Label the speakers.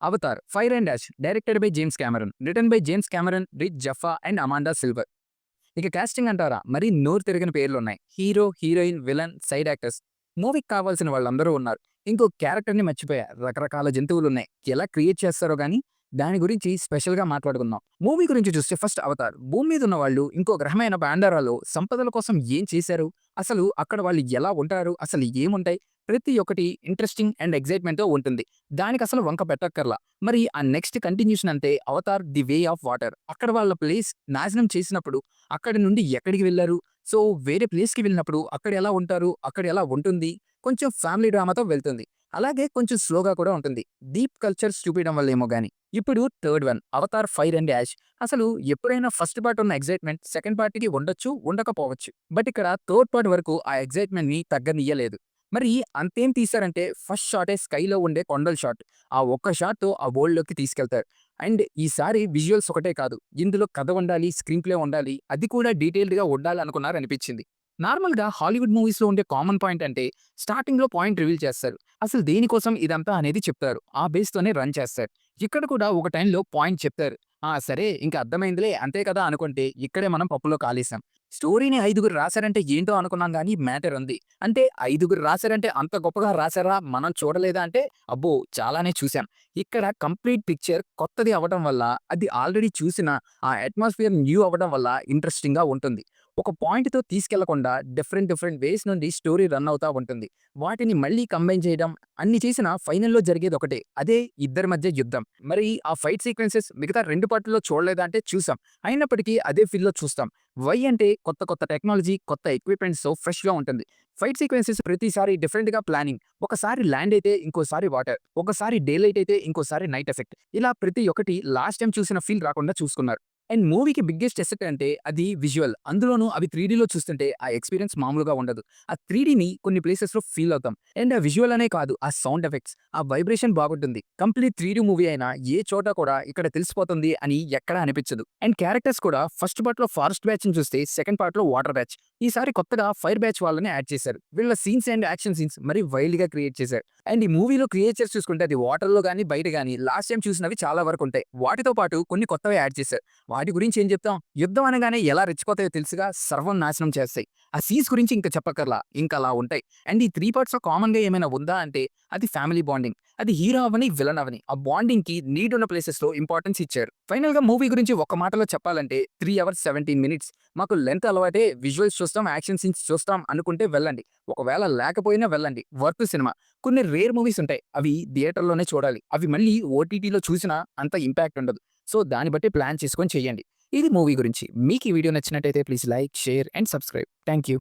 Speaker 1: Avatar fire and ash directed by James Cameron, written by James Cameron, Rick Jaffa and Amanda Silver. ఇక casting అంటారా మరీ నోరు తిరిగిన పేర్లున్నాయి. Hero, heroine, villain, side actors. మూవీకి కావాల్సిన వాళ్ళందరూ ఉన్నారు. ఇంకో క్యారెక్టర్‌ని మర్చిపోయా. రకరకాల జంతువులున్నాయి. ఎలా క్రియేట్ చేస్తారో గానీ, దాని గురించి స్పెషల్‌గా మాట్లాడుకుందాం. మూవీ గురించి చూస్తే ఫస్ట్ 'అవతార్'. భూమి మీద ఉన్న వాళ్ళు ఇంకో గ్రహమైన పాండారాలో సంపదల కోసం ఏం చేశారు? అసలు అక్కడ వాళ్ళు ఎలా ఉంటారు? అసలు ఏముంటాయి? ప్రతి ఒక్కటి ఇంట్రెస్టింగ్ అండ్ ఎక్సైట్‌మెంట్‌తో ఉంటుంది. దానికసలు వంక పెట్టక్కర్లా. మరి ఆ నెక్స్ట్ కంటిన్యూషన్ అంటే 'Avatar: the way of water'. అక్కడ వాళ్ళ ప్లేస్ నాశనం చేసినప్పుడు అక్కడి నుండి ఎక్కడికి వెళ్లారు? సో, వేరే ప్లేస్‌కి వెళ్ళినప్పుడు అక్కడ ఎలా ఉంటారు? అక్కడ ఎలా ఉంటుంది? కొంచెం ఫ్యామిలీ డ్రామాతో వెళ్తుంది. అలాగే కొంచెం స్లోగా కూడా ఉంటుంది. డీప్ కల్చర్స్ చూపియడం వల్లేమో గాని. ఇప్పుడు third one 'Avatar: fire and ash'. అసలు ఎప్పుడైనా ఫస్ట్ పార్ట్ ఉన్న ఎక్సైట్‌మెంట్ సెకండ్ పార్ట్‌కి ఉండొచ్చు, ఉండకపోవచ్చు. బట్ ఇక్కడ థర్డ్ పార్ట్ వరకు ఆ ఎక్సైట్‌మెంట్‌ని తగ్గనియ్యలేదు. మరి అంతేం తీశారంటే ఫస్ట్ షాటే స్కైలో ఉండే కొండల షాట్. ఆ ఒక్క షాట్‌తో ఆ వరల్డ్‌లోకి తీసుకెళ్తారు. అండ్ ఈసారి విజువల్స్ ఒకటే కాదు. ఇందులో కథ ఉండాలి, స్క్రీన్ ప్లే ఉండాలి. అది కూడా డీటెయిల్డ్‌గా ఉండాలనుకున్నారనిపించింది. నార్మల్‌గా హాలీవుడ్ మూవీస్‌లో ఉండే కామన్ పాయింట్ అంటే స్టార్టింగ్‌లో పాయింట్ రివీల్ చేస్తారు. అసలు దేనికోసం ఇదంతా అనేది చెప్తారు. ఆ బేస్‌తోనే రన్ చేస్తారు. ఇక్కడ కూడా ఒక టైంలో పాయింట్ చెప్తారు. ఆ! సరే ఇంక అర్థమైందిలే అంతే కదా అనుకుంటే ఇక్కడే మనం పప్పులో కాలేసాం. స్టోరీని ఐదుగురు రాసారంటే ఏంటో అనుకున్నాం గానీ మ్యాటర్ ఉంది. అంటే ఐదుగురు రాసారంటే అంత గొప్పగా రాసారా? మనం చూడలేదా అంటే అబ్బో! చాలానే చూసాం. ఇక్కడ కంప్లీట్ పిక్చర్ కొత్తది అవ్వడం వల్ల అది ఆల్రెడీ చూసిన ఆ అట్మాస్ఫియర్ న్యూ అవ్వడం వల్ల ఇంట్రెస్టింగ్‌గా ఉంటుంది. ఒక పాయింట్‌తో తీసుకెళ్లకుండా డిఫరెంట్ డిఫరెంట్ వేస్ నుండి స్టోరీ రన్ అవుతా ఉంటుంది. వాటిని మళ్ళీ కంబైన్ చేయడం అన్ని చేసినా ఫైనల్‌లో జరిగేదొకటే. అదే ఇద్దరి మధ్య యుద్ధం. మరి ఆ ఫైట్ సీక్వెన్సెస్ మిగతా 2 పార్ట్‌ల్లో చూడలేదా అంటే చూసాం. అయినప్పటికీ అదే ఫీల్‌లో చూస్తాం. వై అంటే కొత్త కొత్త టెక్నాలజీ, కొత్త ఎక్విప్‌మెంట్స్‌తో ఫ్రెష్‌గా ఉంటుంది. ఫైట్ సీక్వెన్సెస్ ప్రతిసారి డిఫరెంట్‌గా ప్లానింగ్. ఒకసారి ల్యాండ్ అయితే ఇంకోసారి వాటర్. ఒకసారి డే లైట్ అయితే ఇంకోసారి నైట్ ఎఫెక్ట్. ఇలా ప్రతి ఒక్కటి లాస్ట్ టైమ్ చూసిన ఫీల్ రాకుండా చూసుకున్నారు. అండ్ మూవీకి బిగ్గెస్ట్ అసెట్ అంటే అది విజువల్. అందులోనూ అవి 3డీలో చూస్తుంటే ఆ ఎక్స్‌పీరియన్స్ మామూలుగా ఉండదు. ఆ 3డీని కొన్ని ప్లేసెస్‌లో ఫీల్ అవుతాం. అండ్ ఆ విజువల్ అనే కాదు ఆ సౌండ్ ఎఫెక్ట్స్, ఆ వైబ్రేషన్ బాగుంటుంది. కంప్లీట్ 3డీ మూవీ అయినా ఏ చోట కూడా ఇక్కడ తెలిసిపోతుంది అని ఎక్కడా అనిపించదు. అండ్ క్యారెక్టర్స్ కూడా ఫస్ట్ పార్ట్‌లో ఫారెస్ట్ బ్యాచ్‌ని చూస్తే సెకండ్ పార్ట్‌లో వాటర్ బ్యాచ్. ఈసారి కొత్తగా ఫైర్ బ్యాచ్ వాళ్ళని యాడ్ చేశారు. వీళ్ళ సీన్స్ అండ్ యాక్షన్ సీన్స్ మరి వైల్డ్‌గా క్రియేట్ చేశారు. అండ్ ఈ మూవీలో క్రియేచర్స్ చూసుకుంటే అది వాటర్‌లో గాని, బయట గాని లాస్ట్ టైమ్ చూసినవి చాలా వరకు ఉంటాయి. వాటితో పాటు కొన్ని కొత్తవి యాడ్ చేశారు. వాటి గురించి ఏం చెప్తాం? యుద్ధం అనగానే ఎలా రెచ్చిపోతాయో తెలుసుగా, సర్వం నాశనం చేస్తాయి. ఆ సీన్స్ గురించి ఇంక చెప్పక్కర్లా. ఇంకలా ఉంటాయి. అండ్ ఈ 3 పార్ట్స్‌లో కామన్‌గా ఏమైనా ఉందా అంటే అది ఫ్యామిలీ బాండింగ్. అది హీరో అవ్వని, విలన్ అవ్వని ఆ బాండింగ్‌కి నీడ్ ఉన్న ప్లేసెస్‌లో ఇంపార్టెన్స్ ఇచ్చారు. ఫైనల్‌గా మూవీ గురించి ఒక్క మాటలో చెప్పాలంటే 3 అవర్స్ 17 మినిట్స్. మాకు లెంత్ అలవాటే విజువల్స్ చూస్తాం, యాక్షన్ సీన్స్ చూస్తాం అనుకుంటే వెళ్ళండి. ఒకవేళ లేకపోయినా వెళ్ళండి. Worth cinema. కొన్ని రేర్ మూవీస్ ఉంటాయి. అవి థియేటర్‌లోనే చూడాలి. అవి మళ్ళీ ఓటీటీలో చూసినా అంత ఇంపాక్ట్ ఉండదు. సో, దాన్ని బట్టి ప్లాన్ చేసుకొని చేయండి. ఇది మూవీ గురించి. మీకు ఈ వీడియో నచ్చినట్టయితే please like, share and subscribe. Thank you.